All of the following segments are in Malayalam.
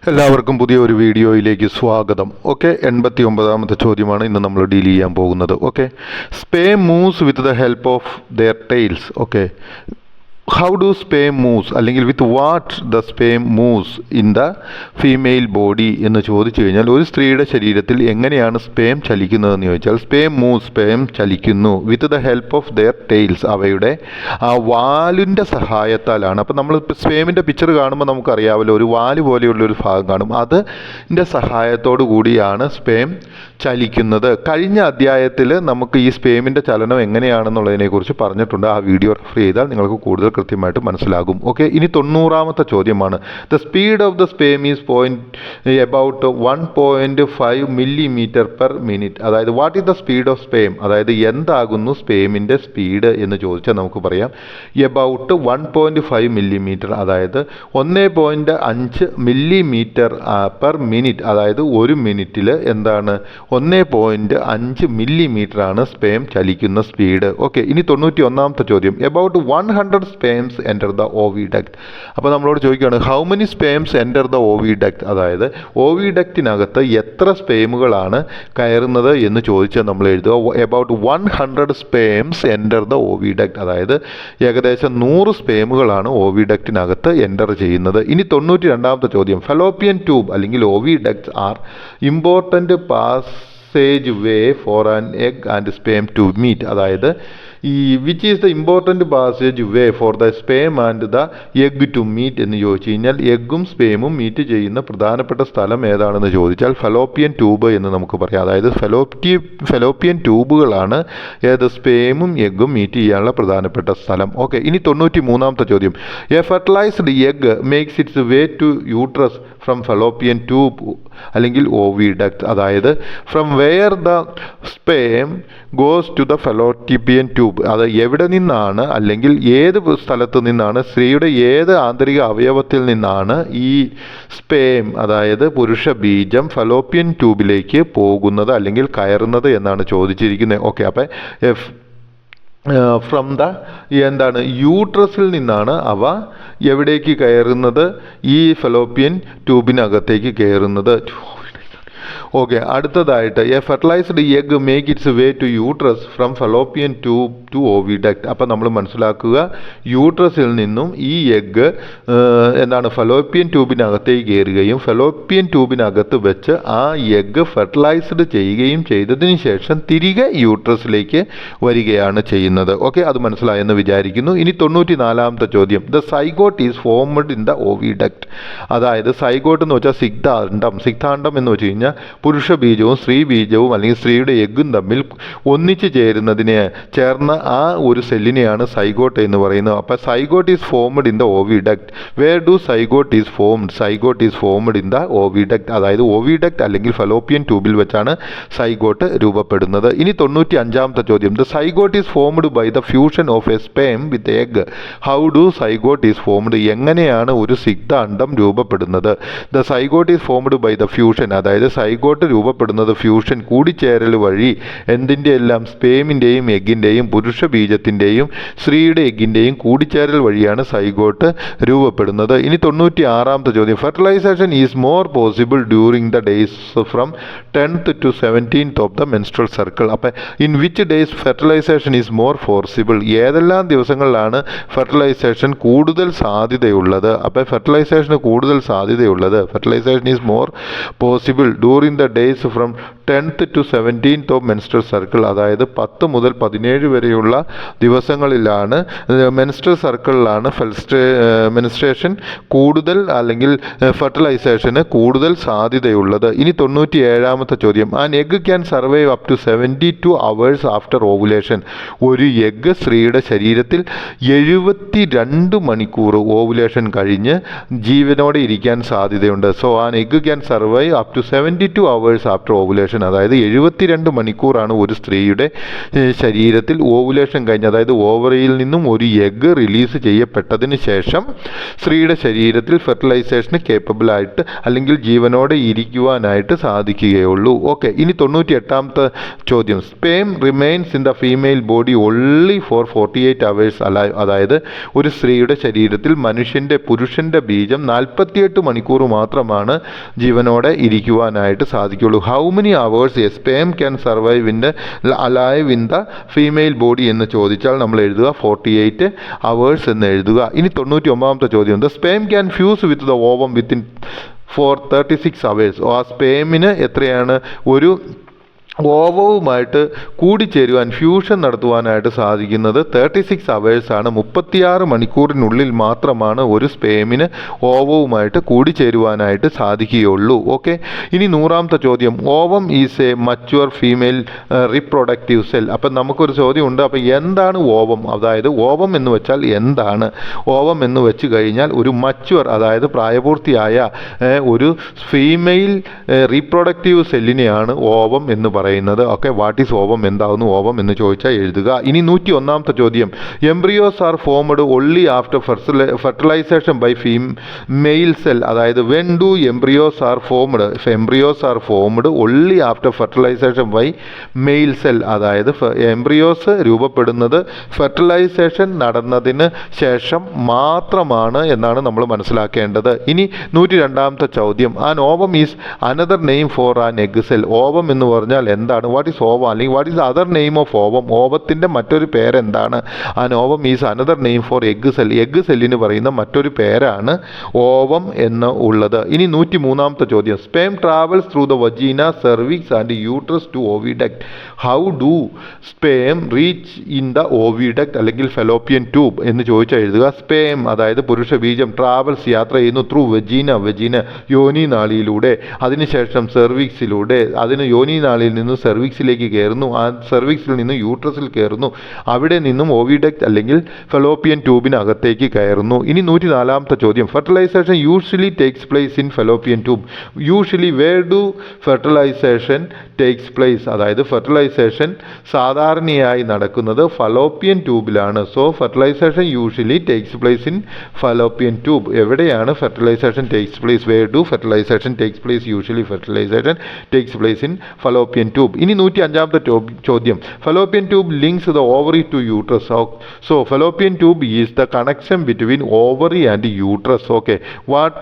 എല്ലാവർക്കും പുതിയൊരു വീഡിയോയിലേക്ക് സ്വാഗതം. ഓക്കെ, 89ാമത്തെ ചോദ്യമാണ് ഇന്ന് നമ്മൾ ഡീൽ ചെയ്യാൻ പോകുന്നത്. Okay, sperm moves with the help of their tails. Okay, how do sperm moves അല്ലെങ്കിൽ with what the sperm moves in the female body എന്ന് ചോദിച്ചു കഴിഞ്ഞാൽ ഒരു സ്ത്രീയുടെ ശരീരത്തിൽ എങ്ങനെയാണ് സ്പേം ചലിക്കുന്നതെന്ന് ചോദിച്ചാൽ സ്പേം ചലിക്കുന്നു with the help of their tails, അവയുടെ ആ വാലിൻ്റെ സഹായത്താലാണ്. അപ്പോൾ നമ്മൾ സ്പേമിൻ്റെ പിക്ചർ കാണുമ്പോൾ നമുക്കറിയാമല്ലോ, ഒരു വാല് പോലെയുള്ളൊരു ഭാഗം കാണും, അതിൻ്റെ സഹായത്തോടു കൂടിയാണ് സ്പേം ചലിക്കുന്നത്. കഴിഞ്ഞ അധ്യായത്തിൽ നമുക്ക് ഈ സ്പേമിൻ്റെ ചലനം എങ്ങനെയാണെന്നുള്ളതിനെക്കുറിച്ച് പറഞ്ഞിട്ടുണ്ട്. ആ വീഡിയോ റെഫർ ചെയ്താൽ നിങ്ങൾക്ക് കൂടുതൽ കൃത്യമായിട്ട് മനസ്സിലാകും. ഓക്കെ, ഇനി 90ാമത്തെ ചോദ്യമാണ്. The speed of the sperm is about 1.5 millimeter per minute. അതായത് what is the speed of sperm, അതായത് എന്താകുന്നു സ്പേമിൻ്റെ സ്പീഡ് എന്ന് ചോദിച്ചാൽ നമുക്ക് പറയാം എബൌട്ട് 1.5 millimeter, അതായത് 1.5 millimeter പെർ മിനിറ്റ്, അതായത് ഒരു മിനിറ്റിൽ എന്താണ് 1.5 millimeter ആണ് സ്പേം ചലിക്കുന്ന സ്പീഡ്. ഓക്കെ, ഇനി 91ാമത്തെ ചോദ്യം. About 100 sperms enter the oviduct. അപ്പോൾ നമ്മളോട് ചോദിക്കുകയാണ് how many sperms enter the oviduct, അതായത് ഓവിഡക്റ്റിനകത്ത് എത്ര സ്പേമുകളാണ് കയറുന്നത് എന്ന് ചോദിച്ചാൽ നമ്മൾ എഴുതുക about 100 sperms enter the oviduct, അതായത് ഏകദേശം 100 സ്പേമുകളാണ് ഓവിഡക്റ്റിനകത്ത് എൻ്റർ ചെയ്യുന്നത്. ഇനി 92ാമത്തെ ചോദ്യം. ഫലോപ്പിയൻ ട്യൂബ് അല്ലെങ്കിൽ oviducts are important passage way for an egg and sperm to meet. അതായത് which is the important passage way for the sperm and the egg to meet എന്ന് ചോദിച്ചു കഴിഞ്ഞാൽ എഗ്ഗും സ്പേമും മീറ്റ് ചെയ്യുന്ന പ്രധാനപ്പെട്ട സ്ഥലം ഏതാണെന്ന് ചോദിച്ചാൽ ഫലോപ്പിയൻ ട്യൂബ് എന്ന് നമുക്ക് പറയാം. അതായത് ഫലോപ്പിയൻ ട്യൂബുകളാണ് ഏത് സ്പേമും എഗ്ഗും മീറ്റ് ചെയ്യാനുള്ള പ്രധാനപ്പെട്ട സ്ഥലം. ഓക്കെ, ഇനി 93ാമത്തെ ചോദ്യം. A fertilised egg makes its way to uterus from Fallopian tube അല്ലെങ്കിൽ ഓവിഡക്ട്. അതായത് from where the sperm goes to the fallopian tube, അത് എവിടെ നിന്നാണ് അല്ലെങ്കിൽ ഏത് സ്ഥലത്ത് നിന്നാണ്, സ്ത്രീയുടെ ഏത് ആന്തരിക അവയവത്തിൽ നിന്നാണ് ഈ സ്പേം അതായത് പുരുഷ ബീജം ഫലോപ്പിയൻ ട്യൂബിലേക്ക് പോകുന്നത് അല്ലെങ്കിൽ കയറുന്നത് എന്നാണ് ചോദിച്ചിരിക്കുന്നത്. ഓക്കെ, അപ്പം ഫ്രം ദ എന്താണ് യൂട്രസിൽ നിന്നാണ് അവ എവിടേക്ക് കയറുന്നത്, ഈ ഫലോപ്പിയൻ ട്യൂബിനകത്തേക്ക് കയറുന്നത്. ഓക്കെ, അടുത്തതായിട്ട് a fertilised egg make its way to uterus from Fallopian tube to oviduct. അപ്പം നമ്മൾ മനസ്സിലാക്കുക യൂട്രസിൽ നിന്നും ഈ എഗ്ഗ് എന്താണ് ഫലോപ്പിയൻ ട്യൂബിനകത്തേക്ക് കയറുകയും ഫലോപ്പിയൻ ട്യൂബിനകത്ത് വെച്ച് ആ എഗ്ഗ് ഫെർട്ടിലൈസ്ഡ് ചെയ്യുകയും ചെയ്തതിന് ശേഷം തിരികെ യൂട്രസിലേക്ക് വരികയാണ് ചെയ്യുന്നത്. ഓക്കെ, അത് മനസ്സിലായെന്ന് വിചാരിക്കുന്നു. ഇനി 94ാമത്തെ ചോദ്യം. The zygote is formed in the oviduct. അതായത് സൈഗോട്ട് എന്ന് വെച്ചാൽ സിക്താണ്ഡം എന്ന് വെച്ച് കഴിഞ്ഞാൽ പുരുഷ ബീജവും സ്ത്രീ ബീജവും അല്ലെങ്കിൽ സ്ത്രീയുടെ എഗ്ഗും തമ്മിൽ ഒന്നിച്ച് ചേർന്ന ആ ഒരു സെല്ലിനെയാണ് സൈഗോട്ട് എന്ന് പറയുന്നത്. അപ്പോൾ zygote is formed in the oviduct. Where do zygote is formed? Zygote is formed in the oviduct. അതായത് ഓവിഡക്ട് അല്ലെങ്കിൽ ഫലോപ്പിയൻ ട്യൂബിൽ വെച്ചാണ് സൈഗോട്ട് രൂപപ്പെടുന്നത്. ഇനി 95ാമത്തെ ചോദ്യം. The zygote is formed by the fusion of a sperm with egg. How do zygote is formed? എങ്ങനെയാണ് ഒരു സിക്താണ്ഡം രൂപപ്പെടുന്നത്? The zygote is formed by the fusion, അതായത് സൈഗോട്ട് രൂപപ്പെടുന്നത് ഫ്യൂഷൻ കൂടിച്ചേരൽ വഴി എന്തിൻ്റെ എല്ലാം സ്പേമിൻ്റെയും എഗ്ഗിൻ്റെയും പുരുഷ ബീജത്തിൻ്റെയും സ്ത്രീയുടെ എഗ്ഗിൻ്റെയും കൂടിച്ചേരൽ വഴിയാണ് സൈഗോട്ട് രൂപപ്പെടുന്നത്. ഇനി 96ാമത്തെ ചോദ്യം. Fertilisation is more possible during the days from 10th to 17th of the menstrual circle. അപ്പം in which days fertilisation is more possible? ഏതെല്ലാം ദിവസങ്ങളിലാണ് ഫെർട്ടിലൈസേഷൻ കൂടുതൽ സാധ്യതയുള്ളത്? അപ്പം ഫെർട്ടിലൈസേഷന് കൂടുതൽ സാധ്യതയുള്ളത് fertilisation is more possible during the days from 10th to 17th of menstrual circle. അതായത് 10 മുതൽ 17 വരെയുള്ള ദിവസങ്ങളിലാണ് മെൻസ്ട്രൽ സർക്കിളിലാണ് മെൻസ്ട്രേഷൻ കൂടുതൽ അല്ലെങ്കിൽ ഫെർട്ടിലൈസേഷന് കൂടുതൽ സാധ്യതയുള്ളത്. ഇനി 97ാമത്തെ ചോദ്യം. An egg can survive up to 72 hours after ovulation. ഒരു എഗ് സ്ത്രീയുടെ ശരീരത്തിൽ 72 മണിക്കൂർ ഓവുലേഷൻ കഴിഞ്ഞ് ജീവനോടെ ഇരിക്കാൻ സാധ്യതയുണ്ട്. So an egg can survive up to 72 hours after ovulation. Ovulation, അതായത് 72 മണിക്കൂറാണ് ഒരു സ്ത്രീയുടെ ശരീരത്തിൽ ഓവുലേഷൻ കഴിഞ്ഞ്, അതായത് ഓവറിയിൽ നിന്നും ഒരു എഗ്ഗ് റിലീസ് ചെയ്യപ്പെട്ടതിന് ശേഷം സ്ത്രീയുടെ ശരീരത്തിൽ ഫെർട്ടിലൈസേഷന് കേപ്പബിൾ ആയിട്ട് അല്ലെങ്കിൽ ജീവനോടെ ഇരിക്കുവാനായിട്ട് സാധിക്കുകയുള്ളൂ. ഓക്കെ, ഇനി 98ാമത്തെ ചോദ്യം. Sperm remains in the female body only for 48 hours alive, അതായത് ഒരു സ്ത്രീയുടെ ശരീരത്തിൽ പുരുഷന്റെ ബീജം 48 മണിക്കൂർ മാത്രമാണ് ജീവനോടെ ഇരിക്കുവാനായിട്ട് സാധിക്കുള്ളൂ. How many hours A sperm can survive in the alive in the female body എന്ന് ചോദിച്ചാൽ നമ്മൾ എഴുതുക 48 hours എന്ന് എഴുതുക. ഇനി 99ാമത്തെ ചോദ്യം. The sperm can fuse with the ovum within for 36 hours. ആ സ്പേമിന് എത്രയാണ് ഒരു ഓവവുമായിട്ട് കൂടിച്ചേരുവാൻ, ഫ്യൂഷൻ നടത്തുവാനായിട്ട് സാധിക്കുന്നത് 36 hours ആണ്. 36 മണിക്കൂറിനുള്ളിൽ മാത്രമാണ് ഒരു സ്പേമിന് ഓവവുമായിട്ട് കൂടിച്ചേരുവാനായിട്ട് സാധിക്കുകയുള്ളൂ. ഓക്കെ, ഇനി 100ാമത്തെ ചോദ്യം. Ovum is a mature female reproductive cell. അപ്പം നമുക്കൊരു ചോദ്യമുണ്ട്. അപ്പം എന്താണ് ഓവം? അതായത് ഓവം എന്ന് വെച്ചാൽ എന്താണ്? ഓവം എന്ന് വെച്ച് കഴിഞ്ഞാൽ ഒരു മച്വർ, അതായത് പ്രായപൂർത്തിയായ ഒരു ഫീമെയിൽ റീപ്രൊഡക്റ്റീവ് സെല്ലിനെയാണ് ഓവം എന്ന് പറയുന്നത്. Okay, what is ovum? എന്താവുന്നു ഓവം എന്ന് ചോദിച്ചാൽ എഴുതുക. ഇനി 101ാമത്തെ ചോദ്യം. Embryos are formed only after fertilisation by male cell, അതായത് when do embryos are formed? Embryos are formed only after fertilisation by male cell, അതായത് എംബ്രിയോസ് രൂപപ്പെടുന്നത് ഫെർട്ടിലൈസേഷൻ നടന്നതിന് ശേഷം മാത്രമാണ് എന്നാണ് നമ്മൾ മനസ്സിലാക്കേണ്ടത്. ഇനി 102ാമത്തെ ചോദ്യം. An ovum is another name for an egg cell. Ovum എന്ന് പറഞ്ഞാൽ എന്താണ്? What is ovum? അല്ലെങ്കിൽ what is other name of ovum? ഓവത്തിൻ്റെ മറ്റൊരു പേരെന്താണ്? An ovum is another name for egg cell. Egg സെല്ലിന് പറയുന്ന മറ്റൊരു പേരാണ് ഓവം എന്ന് ഉള്ളത്. ഇനി 103ാമത്തെ ചോദ്യം. Sperm travels through the vagina, cervix and uterus to oviduct. How do sperm reach in the oviduct അല്ലെങ്കിൽ ഫെലോപ്പിയൻ ട്യൂബ് എന്ന് ചോദിച്ചാൽ എഴുതുക. സ്പേം, അതായത് പുരുഷ ബീജം, ട്രാവൽസ് യാത്ര ചെയ്യുന്നു, ത്രൂ വജീന യോനി നാളിയിലൂടെ, അതിനുശേഷം സെർവിക്സിലൂടെ, അതിന് യോനി നാളിയിൽ നിന്ന് സെർവിക്സിലേക്ക് കയറുന്നു, ആ സെർവിക്സിൽ നിന്ന് യൂട്രസിൽ കയറുന്നു, അവിടെ നിന്നും ഓവിഡക്ട് അല്ലെങ്കിൽ ഫെലോപ്പിയൻ ട്യൂബിനകത്തേക്ക് കയറുന്നു. ഇനി 104ാമത്തെ ചോദ്യം. Fertilisation usually takes place in fallopian tube. Usually where do fertilisation takes place? അതായത് ഫെർട്ടിലൈസേഷൻ സാധാരണയായി നടക്കുന്നത് ഫലോപ്പിയൻ ട്യൂബിലാണ്. So fertilisation usually takes place in fallopian tube. എവിടെയാണ് fertilisation takes place? Where do fertilisation takes place? Usually fertilisation takes place in fallopian tube. ഇനി 105ാമത്തെ ചോദ്യം. Fallopian tube links the ovary to uterus. So fallopian tube is the connection between ovary and uterus. Okay, what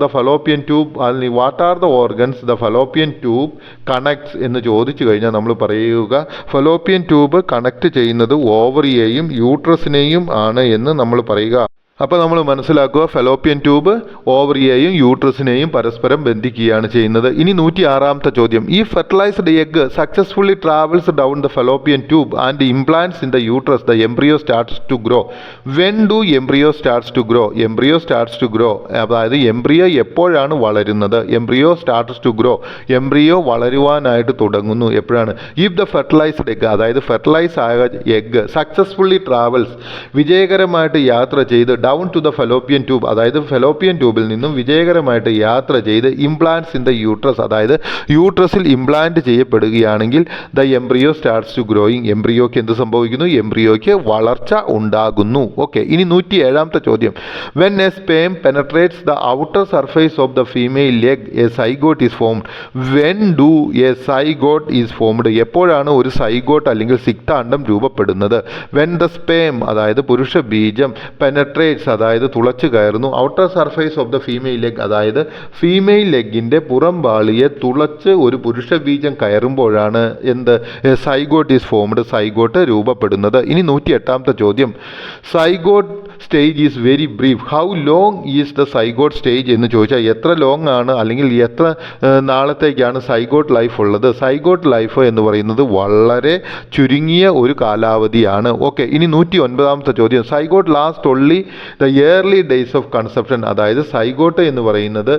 the fallopian tube, അല്ലെങ്കിൽ what are the organs the fallopian tube connects എന്ന് ചോദിച്ചു കഴിഞ്ഞാൽ നമ്മൾ പറയുക ഫലോപ്പിയൻ ട്യൂബ് കണക്ട് ചെയ്യുന്നത് ഓവറിയെയും യൂട്രസിനെയും ആണ് എന്ന് നമ്മൾ പറയുക. അപ്പോൾ നമ്മൾ മനസ്സിലാക്കുക ഫെലോപ്പിയൻ ട്യൂബ് ഓവറിയെയും യൂട്രസിനെയും പരസ്പരം ബന്ധിക്കുകയാണ് ചെയ്യുന്നത്. ഇനി 106ാമത്തെ ചോദ്യം. ഈ fertilised egg successfully travels down the fallopian tube and implants in the uterus. The embryo starts to grow. When do embryo starts to grow? Embryo starts to grow, അതായത് എംബ്രിയോ എപ്പോഴാണ് വളരുന്നത്? Embryo starts to grow, embryo വളരുവാനായിട്ട് തുടങ്ങുന്നു എപ്പോഴാണ്? ഇഫ് ദ ഫെർട്ടിലൈസ്ഡ് എഗ്, അതായത് ഫെർട്ടിലൈസ് ആയ എഗ് സക്സസ്ഫുള്ളി ട്രാവൽസ്, വിജയകരമായിട്ട് യാത്ര ചെയ്ത് down to the fallopian tube, അതായത് ഫെലോപ്പിയൻ ട്യൂബിൽ നിന്നും വിജയകരമായിട്ട് യാത്ര ചെയ്ത് ഇംപ്ലാന്റ്സ് ഇൻ ദ യൂട്രസ്, അതായത് യൂട്രസിൽ ഇംപ്ലാന്റ് ചെയ്യപ്പെടുകയാണെങ്കിൽ the embryo starts to growing. എംബ്രിയോയ്ക്ക് എന്ത് സംഭവിക്കുന്നു? എംബ്രിയോയ്ക്ക് വളർച്ച ഉണ്ടാകുന്നു. ഓക്കെ, ഇനി 107ാമത്തെ ചോദ്യം. When a sperm penetrates the outer surface of the female leg a zygote is formed. When do a zygote is formed? എപ്പോഴാണ് ഒരു സൈഗോട്ട് അല്ലെങ്കിൽ സിക്താണ്ഡം രൂപപ്പെടുന്നത്? വെൻ ദ സ്പേം, അതായത് പുരുഷ ബീജം, പെനട്രേറ്റ്, അതായത് തുളച്ചു കയറുന്നു, outer surface of the female leg, അതായത് ഫീമെയിൽ ലെഗിൻ്റെ പുറംപാളിയെ തുളച്ച് ഒരു പുരുഷ ബീജം കയറുമ്പോഴാണ് എന്ത്? സൈഗോട്ട് ഈസ് ഫോംഡ്, സൈഗോട്ട് രൂപപ്പെടുന്നത്. ഇനി 108ാമത്തെ ചോദ്യം. Zygote stage is very brief. How long is the zygote stage എന്ന് ചോദിച്ചാൽ എത്ര ലോങ് ആണ് അല്ലെങ്കിൽ എത്ര നാളത്തേക്കാണ് സൈഗോട്ട് ലൈഫ് ഉള്ളത്? സൈഗോട്ട് ലൈഫ് എന്ന് പറയുന്നത് വളരെ ചുരുങ്ങിയ ഒരു കാലാവധിയാണ്. ഓക്കെ, ഇനി 109ാമത്തെ ചോദ്യം. Zygote last only the yearly days of conception, അതായത് സൈഗോട്ട് എന്ന് പറയുന്നത്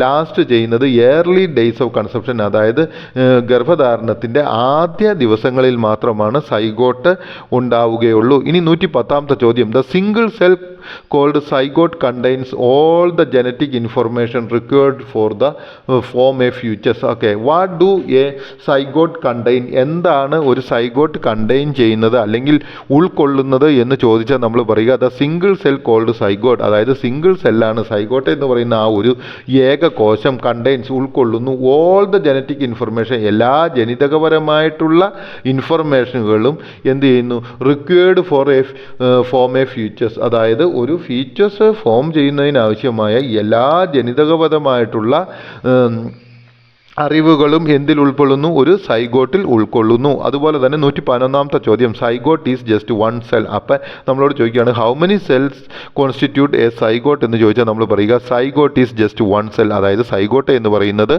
ലാസ്റ്റ് ചെയ്യുന്നത് ഇയർലി ഡേയ്സ് ഓഫ് കൺസെപ്ഷൻ, അതായത് ഗർഭധാരണത്തിൻ്റെ ആദ്യ ദിവസങ്ങളിൽ മാത്രമാണ് സൈഗോട്ട് ഉണ്ടാവുകയുള്ളൂ. ഇനി 110ാമത്തെ ചോദ്യം, the single cell called zygote contains all the genetic information required for the form a futures. Okay, what do a zygote contain? എന്താണ് ഒരു സൈഗോട്ട് കണ്ടെയ്ൻ ചെയ്യുന്നത് അല്ലെങ്കിൽ ഉൾക്കൊള്ളുന്നത് എന്ന് ചോദിച്ചാൽ നമ്മൾ പറയുക the single cell called zygote, അതായത് സിംഗിൾ സെല്ലാണ് സൈഗോട്ട് എന്ന് പറയുന്ന ആ ഒരു ഏക കോശം കണ്ടെയ്ൻസ് ഉൾക്കൊള്ളുന്നു ഓൾ ദ ജനറ്റിക് ഇൻഫർമേഷൻ, എല്ലാ ജനിതകപരമായിട്ടുള്ള ഇൻഫർമേഷനുകളും എന്ത് ചെയ്യുന്നു, required for A form a futures, അതായത് ഒരു ഫീച്ചേഴ്സ് ഫോം ചെയ്യുന്നതിനാവശ്യമായ എല്ലാ ജനിതകപരമായിട്ടുള്ള അറിവുകളും എന്തിൽ ഉൾക്കൊള്ളുന്നു, ഒരു സൈഗോട്ടിൽ ഉൾക്കൊള്ളുന്നു. അതുപോലെ തന്നെ 111ാമത്തെ ചോദ്യം, zygote is just one cell. അപ്പം നമ്മളോട് ചോദിക്കുകയാണ് how many cells constitute A zygote എന്ന് ചോദിച്ചാൽ നമ്മൾ പറയുക zygote is just one cell, അതായത് സൈഗോട്ട് എന്ന് പറയുന്നത്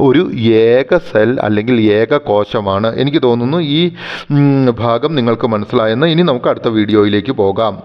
ഒരു ഏക സെൽ അല്ലെങ്കിൽ ഏക കോശമാണ്. എനിക്ക് തോന്നുന്നു ഈ ഭാഗം നിങ്ങൾക്ക് മനസ്സിലായെന്ന്. ഇനി നമുക്ക് അടുത്ത വീഡിയോയിലേക്ക് പോകാം.